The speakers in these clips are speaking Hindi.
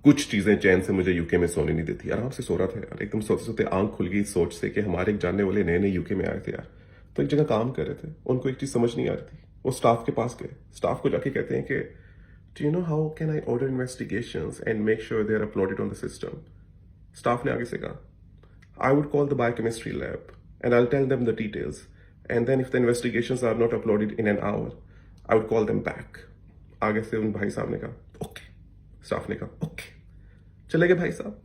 कुछ चीजें चैन से मुझे यूके में सोने नहीं देती। आराम से सो रहा था यार, एकदम सोते सोते आंख खुल गई सोच से कि हमारे एक जानने वाले नए नए यूके में आए थे यार, तो एक जगह काम कर रहे थे, उनको एक चीज समझ नहीं आ रही थी। वो स्टाफ के पास गए, स्टाफ को जाके कहते हैं कि do you know how can I order investigations and make sure they are uploaded on the system. Staff ने आगे से कहा I would call the biochemistry lab and I tell them the details and then if the investigations are not uploaded in an hour I would call them back. आगे से उन भाई साहब ने कहा ओके, स्टाफ ने कहा ओके, चले गए भाई साहब।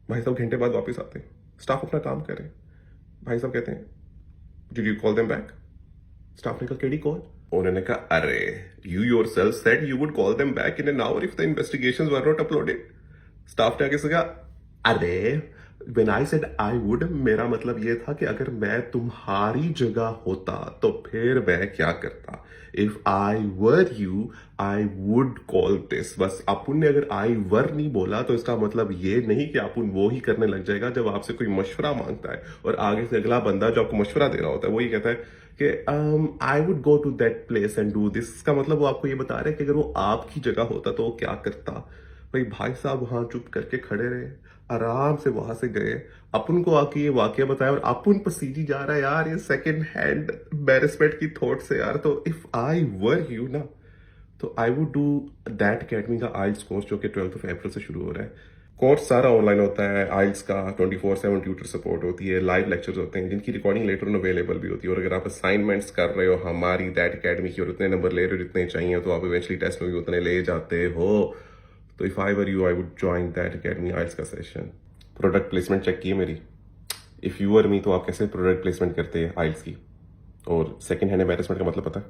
भाई साहब घंटे बाद वापस आते हैं, स्टाफ अपना काम करे। भाई साहब कहते हैं did you call them back. Staff ने कहा केडी कॉल। उन्होंने कहा अरे you yourself said you would call them back in an hour if the investigations were not uploaded. Staff ने आगे से कहा अरे when I said I would, मेरा मतलब ये था कि अगर मैं तुम्हारी जगह होता तो फिर मैं क्या करता। If I were you I would call this. बस अपुन ने अगर आई वर नहीं बोला तो इसका मतलब ये नहीं कि अपुन वो ही करने लग जाएगा जब आपसे कोई मशवरा मांगता है और आगे से अगला बंदा जो आपको मशवरा दे रहा होता है वो ये कहता है कि I would go to that place and do this. इसका मतलब वो आपको ये बता रहा है कि अगर वो आपकी जगह होता तो वो क्या करता। भाई साहब वहां चुप करके खड़े रहे, आराम से वहां से गए, अपुन को आके ये वाकया बताया और अपुन पसीजी जा रहा है यार ये सेकंड हैंड एम्बैरेसमेंट की थॉट से यार। तो इफ आई वर यू ना तो I would do that academy का आइल्स कोर्स जो कि 12 अप्रैल से शुरू हो रहा है। कोर्स सारा ऑनलाइन होता है, आइल्स का 24/7 ट्यूटर सपोर्ट होती है, लाइव लेक्चर्स होते हैं जिनकी रिकॉर्डिंग लेटर ऑन अवेलेबल भी होती है। और अगर आप असाइनमेंट्स कर रहे हो हमारी दैट अकेडमी की और उतने नंबर ले रहे हो जितने चाहिए तो आप इवेंचुअली टेस्ट में भी उतने ले जाते हो। तो if I were you I would join that academy आइल्स का सेशन। प्रोडक्ट प्लेसमेंट चेक की है मेरी। इफ यू वर मी तो आप कैसे प्रोडक्ट प्लेसमेंट करते हैं आइल्स की। और सेकंड हैंड एम्बैरेसमेंट का मतलब पता है?